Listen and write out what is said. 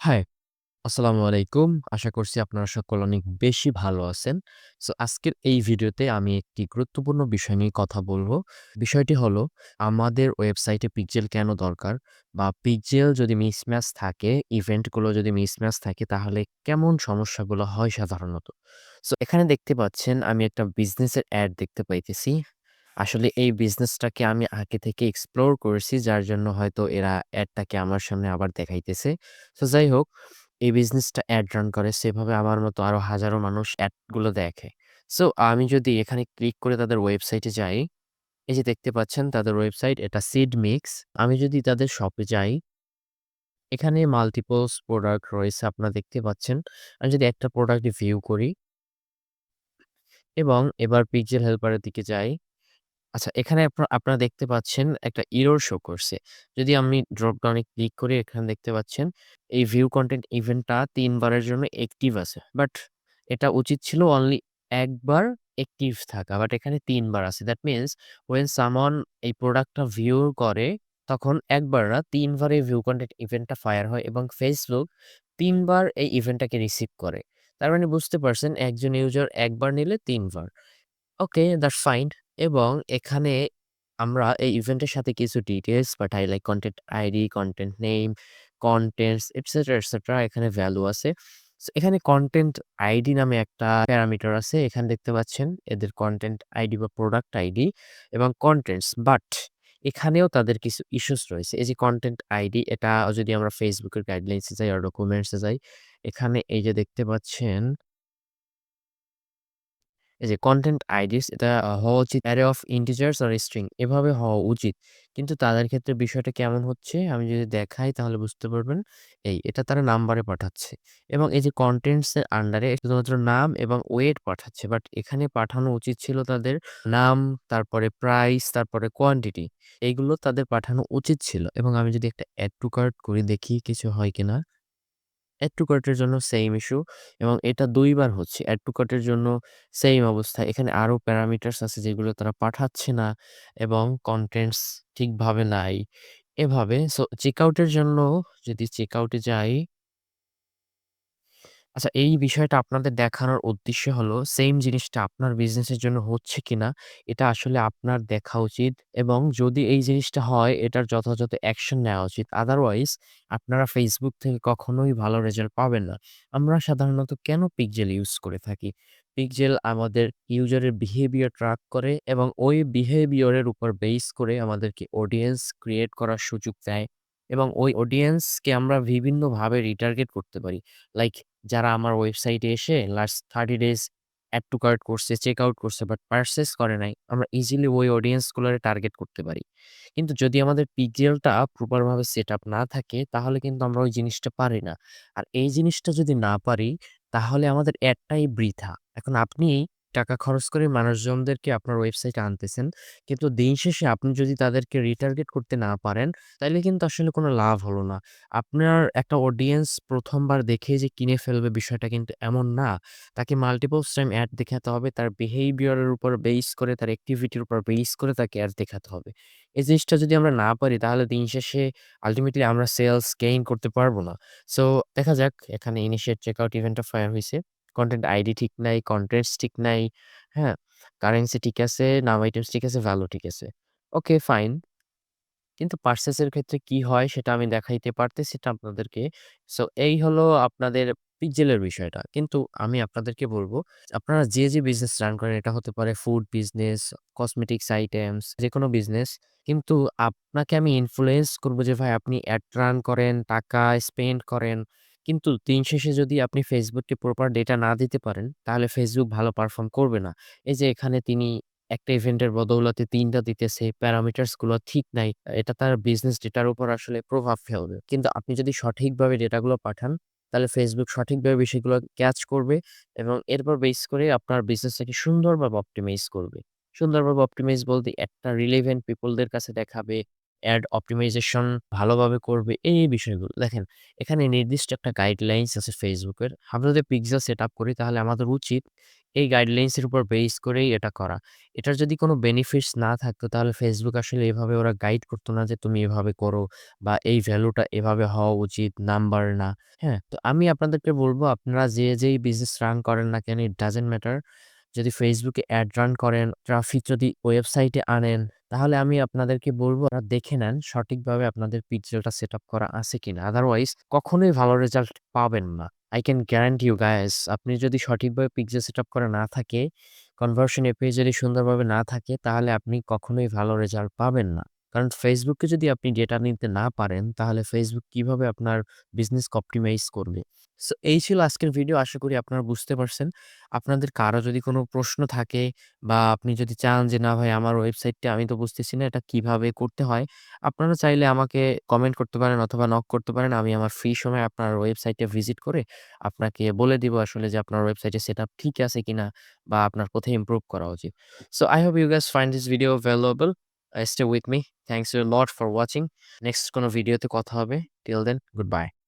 High, আসসালামু আলাইকুম। আশা করছি আপনারা সকল অনেক বেশি ভালো আছেন। সো আজকের এই ভিডিওতে আমি একটি গুরুত্বপূর্ণ বিষয় নিয়ে কথা বলব। বিষয়টি হলো আমাদের ওয়েবসাইটে পিক্সেল কেন দরকার? বা পিক্সেল যদি মিসম্যাচ থাকে, ইভেন্টগুলো যদি মিসম্যাচ থাকে তাহলে কেমন সমস্যাগুলো হয় সাধারণত? সো এখানে দেখতে পাচ্ছেন আমি একটা বিজনেসের অ্যাড দেখতে পাইতেছি। আসলে এই বিজনেসটাকে আমি আগে থেকে এক্সপ্লোর করেছি যার জন্য হয়তো এরা অ্যাডটাকে আমার সামনে আবার দেখাইতেছে। সো যাই হোক, এই বিজনেসটা অ্যাড রান করে সেভাবে আমার মতো আরো হাজারো মানুষ অ্যাডগুলো দেখে। সো আমি যদি এখানে ক্লিক করে তাদের ওয়েবসাইটে যাই, এই যে দেখতে পাচ্ছেন তাদের ওয়েবসাইট এটা সিড মিক্স। আমি যদি তাদের শপে যাই, এখানে মাল্টিপলস প্রোডাক্ট রয়েছে আপনারা দেখতে পাচ্ছেন। আমি যদি একটা প্রোডাক্ট ভিউ করি এবং এবার পিক্সেল হেল্পারের দিকে যাই। আচ্ছা, এখানে আপনারা দেখতে পাচ্ছেন একটা এরর শো করছে। যদি আমি ড্রপ ডাউন এ ক্লিক করি এখানে দেখতে পাচ্ছেন এই ভিউ কনটেন্ট ইভেন্টটা ৩ বারের জন্য অ্যাক্টিভ আছে। বাট এটা উচিত ছিল অনলি ১ বার অ্যাক্টিভ থাকা। বাট এখানে ৩ বার আছে। দ্যাট মিনস when someone এই প্রোডাক্টটা ভিউ করে তখন ১ বার না ৩ বার এই ভিউ কনটেন্ট ইভেন্টটা ফায়ার হয় এবং Facebook ৩ বার এই ইভেন্টটাকে রিসিভ করে। তার মানে বুঝতে পারছেন একজন ইউজার ১ বার নিলে ৩ বার। ওকে, দ্যাটস ফাইন। এবং এখানে আমরা এই ইভেন্টের সাথে কিছু ডিটেইলস পাঠাই like content ID, content name, contents etcetera, etcetera এখানে ভ্যালু আছে। সো এখানে কনটেন্ট আইডি নামে একটা প্যারামিটার আছে। এখানে দেখতে পাচ্ছেন এদের কনটেন্ট আইডি বা প্রোডাক্ট আইডি এবং কনটেন্টস। বাট এখানেও তাদের কিছু ইস্যুস রয়েছে। এই যে কনটেন্ট আইডি এটা যদি আমরা Facebook এর গাইডলাইনস এ যাই আর ডকুমেন্টস এ যাই, এখানে এই যে দেখতে পাচ্ছেন এই যে কনটেন্ট আইডিস এটা হওয়া উচিত array of integers or string এভাবে হওয়া উচিত। কিন্তু তাদের ক্ষেত্রে বিষয়টা কেমন হচ্ছে আমি যদি দেখাই তাহলে বুঝতে পারবেন। এটা তারা নাম্বারে পাঠাচ্ছে এবং এই যে কনটেন্টস এর আন্ডারে শুধুমাত্র নাম এবং ওয়েট পাঠাচ্ছে। বাট এখানে পাঠানো উচিত ছিল তাদের নাম, তারপরে প্রাইস, তারপরে কোয়ান্টিটি এইগুলো তাদের পাঠানো উচিত ছিল এবং আমি যদি একটা এড টু কার্ট করি দেখি কিছু হয় কিনা? এড টু কার্টের জন্য সেইম ইস্যু এবং এটা ২ বার হচ্ছে। এড টু কার্টের জন্য সেইম অবস্থা। এখানে আরো প্যারামিটারস আছে যেগুলো তারা পাঠাচ্ছে না এবং কনটেন্টস ঠিকভাবে নাই। এভাবে সো চেকআউট এর জন্য যদি চেকআউট এ যাই আচ্ছা, এই বিষয়টা আপনাদের দেখানোর উদ্দেশ্য হলো সেইম জিনিসটা আপনার বিজনেসের জন্য হচ্ছে কিনা এটা আসলে আপনার দেখা উচিত এবং যদি এই জিনিসটা হয় এটার যথাযথ অ্যাকশন নেওয়া উচিত। আদারওয়াইজ আপনারা Facebook থেকে কখনোই ভালো রেজাল্ট পাবেন না। আমরা সাধারণত কেন পিক্সেল ইউজ করে থাকি? পিক্সেল আমাদের ইউজারের বিহেভিয়ার ট্র্যাক করে এবং ওই বিহেভিয়ার এর উপর বেস করে আমাদেরকে অডিয়েন্স ক্রিয়েট করার সুযোগ দেয় এবং ওই অডিয়েন্সকে আমরা বিভিন্নভাবে রিটার্গেট করতে পারি। লাইক যারা আমার ওয়েবসাইটে এসে last 30 days add to cart করছে, চেক আউট করছে বাট পারচেজ করে নাই। আমরা ইজিলি ওই অডিয়েন্স গুলারে টার্গেট করতে পারি। কিন্তু যদি আমাদের পিক্সেলটা প্রপার ভাবে সেটআপ না থাকে তাহলে কিন্তু আমরা ওই জিনিসটা পারি না। আর এই জিনিসটা যদি না পারি তাহলে আমাদের এডটাই বৃথা। এখন আপনি টাকা খরচ করে মানুষজনদেরকে আপনার ওয়েবসাইটে আনতেছেন। কিন্তু দিন শেষে আপনি যদি তাদেরকে রিটার্গেট করতে না পারেন, তাইলে কিন্তু আসলে কোনো লাভ হলো না। আপনার একটা অডিয়েন্স ১ম বার দেখেই যে কিনে ফেলবে বিষয়টা কিন্তু এমন না। তাকে মাল্টিপলস টাইম অ্যাড দেখাতে হবে। তার বিহেভিয়ার এর উপর বেইস করে, তার অ্যাক্টিভিটির উপর বেইস করে তাকে অ্যাড দেখাতে হবে। এই জিনিসটা যদি আমরা না পারি তাহলে দিন শেষে আল্টিমেটলি আমরা সেলস গেইন করতে পারব না। সো দেখা যাক এখানে ইনিশিয়েট চেকআউট ইভেন্টটা ফায়ার হইছে। কনটেন্ট আইডি ঠিক নাই, কনটেন্টস ঠিক নাই। হ্যাঁ? কারেন্সি ঠিক আছে, নাম আইটেমস ঠিক আছে, ভ্যালু ঠিক আছে। Okay fine. কিন্তু পার্সেস এর ক্ষেত্রে কি হয় সেটা আমি দেখাইতে পারতেছি না আপনাদেরকে। সো এই হলো আপনাদের পিক্সেলের বিষয়টা। কিন্তু আমি আপনাদেরকে বলব, আপনারা যে বিজনেস রান করেন এটা হতে পারে ফুড বিজনেস, কসমেটিক্স আইটেমস যেকোনো বিজনেস। কিন্তু আপনাকে আমি ইনফ্লুয়েন্স করব যে ভাই আপনি অ্যাড রান করেন, টাকা স্পেন্ড করেন। কিন্তু দিন শেষে যদি আপনি Facebook কে প্রপার ডেটা না দিতে পারেন, তাহলে Facebook ভালো পারফর্ম করবে না। এই যে এখানে তিনি একটা ইভেন্টের বদৌলতে ৩ টা দিতেছে, প্যারামিটারস গুলো ঠিক নাই। এটা তার বিজনেস ডেটার উপর আসলে প্রভাব ফেলবে। কিন্তু আপনি যদি সঠিকভাবে ডেটাগুলো পাঠান, তাহলে Facebook সঠিকভাবে বিষয়গুলো ক্যাচ করবে এবং এরপর বেস করে আপনার বিজনেসটাকে সুন্দরভাবে অপ্টিমাইজ করবে। সুন্দরভাবে অপ্টিমাইজ বলতে একটা রিলেভেন্ট পিপল দের কাছে দেখাবে অ্যাড অপ্টিমাইজেশন ভালোভাবে করবে এই বিষয়গুলো। দেখেন এখানে নির্দিষ্ট একটা গাইডলাইনস আছে Facebook এর। আমরা যদি পিক্সেল সেটআপ করি তাহলে আমাদের উচিত এই গাইডলাইনস এর উপর বেস করেই এটা করা। এটার যদি কোনো বেনিফিটস না থাকতো তাহলে Facebook আসলে এভাবে ওরা গাইড করত না যে তুমি এভাবে করো বা এই ভ্যালুটা এভাবে হওয়া উচিত, নাম্বার না। হ্যাঁ? তো আমি আপনাদেরকে বলব আপনারা যেই বিজনেস রান করেন না কেন ইট ডাজন্ট ম্যাটার। যদি Facebook এ অ্যাড রান করেন, ট্রাফিক যদি ওয়েবসাইটে আনেন, তাহলে আমি আপনাদেরকে বলব আপনারা দেখে নেন সঠিকভাবে আপনাদের পিক্সেলটা সেটআপ করা আছে কিনা। আদারওয়াইজ কখনোই ভালো রেজাল্ট পাবেন না। I can guarantee you guys আপনি যদি সঠিকভাবে পিক্সেল সেটআপ করা না থাকে, কনভার্সন এপিআই যদি সুন্দরভাবে না থাকে, তাহলে আপনি কখনোই ভালো রেজাল্ট পাবেন না। কারণ Facebook কে যদি আপনি ডেটা নিতে না পারেন, তাহলে Facebook কিভাবে আপনার বিজনেসকে অপটিমাইজ করবে? সো এই ছিল আজকের ভিডিও। আশা করি আপনারা বুঝতে পারছেন। আপনাদের কারো যদি কোনো প্রশ্ন থাকে বা আপনি যদি চান যে, "না ভাই আমার ওয়েবসাইটটা আমি তো বুঝতেছি না এটা কিভাবে করতে হয়?" আপনারা চাইলে আমাকে কমেন্ট করতে পারেন অথবা নক করতে পারেন। আমি আমার ফ্রি সময়ে আপনার ওয়েবসাইটে ভিজিট করে আপনাকে বলে দিব আসলে যে আপনার ওয়েবসাইটের সেটআপ ঠিক আছে কিনা বা আপনার কোথায় ইমপ্রুভ করা উচিত। So I hope you guys find this video valuable. Stay with me. Thanks a lot for watching. Next কোনো ভিডিওতে কথা হবে। Till then, goodbye.